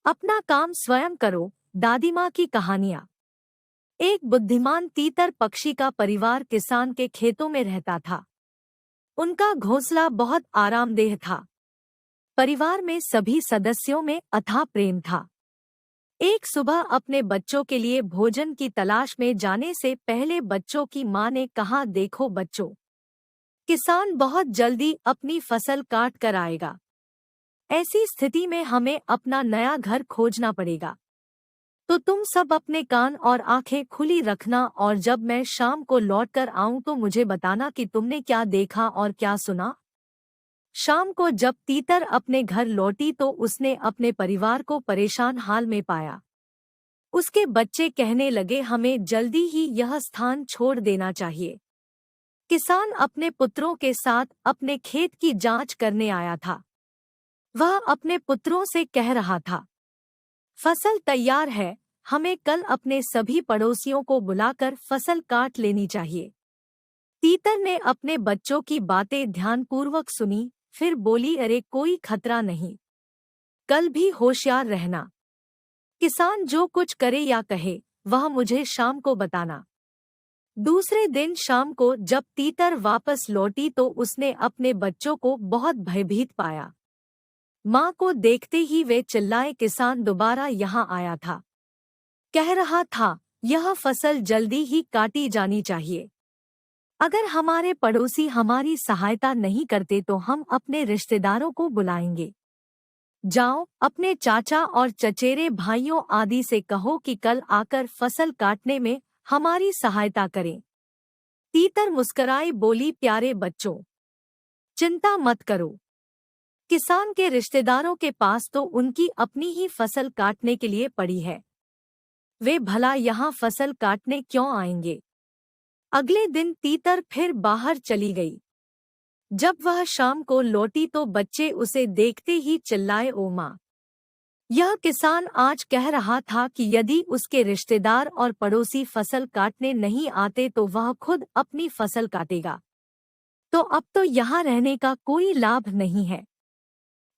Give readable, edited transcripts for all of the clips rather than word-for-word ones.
अपना काम स्वयं करो। दादी माँ की कहानियाँ। एक बुद्धिमान तीतर पक्षी का परिवार किसान के खेतों में रहता था। उनका घोंसला बहुत आरामदेह था। परिवार में सभी सदस्यों में अथाह प्रेम था। एक सुबह अपने बच्चों के लिए भोजन की तलाश में जाने से पहले बच्चों की माँ ने कहा, देखो बच्चों, किसान बहुत जल्दी अपनी फसल काट कर आएगा। ऐसी स्थिति में हमें अपना नया घर खोजना पड़ेगा। तो तुम सब अपने कान और आंखें खुली रखना, और जब मैं शाम को लौटकर आऊं तो मुझे बताना कि तुमने क्या देखा और क्या सुना। शाम को जब तीतर अपने घर लौटी तो उसने अपने परिवार को परेशान हाल में पाया। उसके बच्चे कहने लगे, हमें जल्दी ही यह स्थान छोड़ देना चाहिए। किसान अपने पुत्रों के साथ अपने खेत की जांच करने आया था। वह अपने पुत्रों से कह रहा था, फसल तैयार है, हमें कल अपने सभी पड़ोसियों को बुलाकर फसल काट लेनी चाहिए। तीतर ने अपने बच्चों की बातें ध्यानपूर्वक सुनी, फिर बोली, अरे कोई खतरा नहीं, कल भी होशियार रहना। किसान जो कुछ करे या कहे वह मुझे शाम को बताना। दूसरे दिन शाम को जब तीतर वापस लौटी तो उसने अपने बच्चों को बहुत भयभीत पाया। माँ को देखते ही वे चिल्लाए, किसान दोबारा यहाँ आया था। कह रहा था, यह फसल जल्दी ही काटी जानी चाहिए। अगर हमारे पड़ोसी हमारी सहायता नहीं करते तो हम अपने रिश्तेदारों को बुलाएंगे। जाओ, अपने चाचा और चचेरे भाइयों आदि से कहो कि कल आकर फसल काटने में हमारी सहायता करें। तीतर मुस्कराई बोली, प्यारे बच्चों, चिंता मत करो। किसान के रिश्तेदारों के पास तो उनकी अपनी ही फसल काटने के लिए पड़ी है। वे भला यहाँ फसल काटने क्यों आएंगे। अगले दिन तीतर फिर बाहर चली गई। जब वह शाम को लौटी तो बच्चे उसे देखते ही चिल्लाए, ओ माँ, यह किसान आज कह रहा था कि यदि उसके रिश्तेदार और पड़ोसी फसल काटने नहीं आते तो वह खुद अपनी फसल काटेगा। तो अब तो यहाँ रहने का कोई लाभ नहीं है।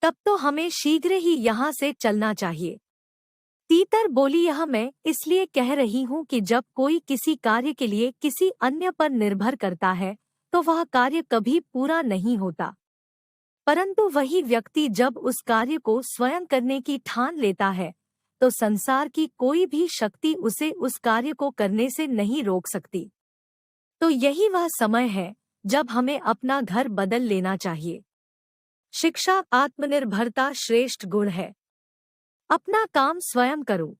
तब तो हमें शीघ्र ही यहाँ से चलना चाहिए। तीतर बोली, यह मैं इसलिए कह रही हूँ कि जब कोई किसी कार्य के लिए किसी अन्य पर निर्भर करता है तो वह कार्य कभी पूरा नहीं होता, परंतु वही व्यक्ति जब उस कार्य को स्वयं करने की ठान लेता है तो संसार की कोई भी शक्ति उसे उस कार्य को करने से नहीं रोक सकती। तो यही वह समय है जब हमें अपना घर बदल लेना चाहिए। शिक्षा आत्मनिर्भरता श्रेष्ठ गुण है। अपना काम स्वयं करो।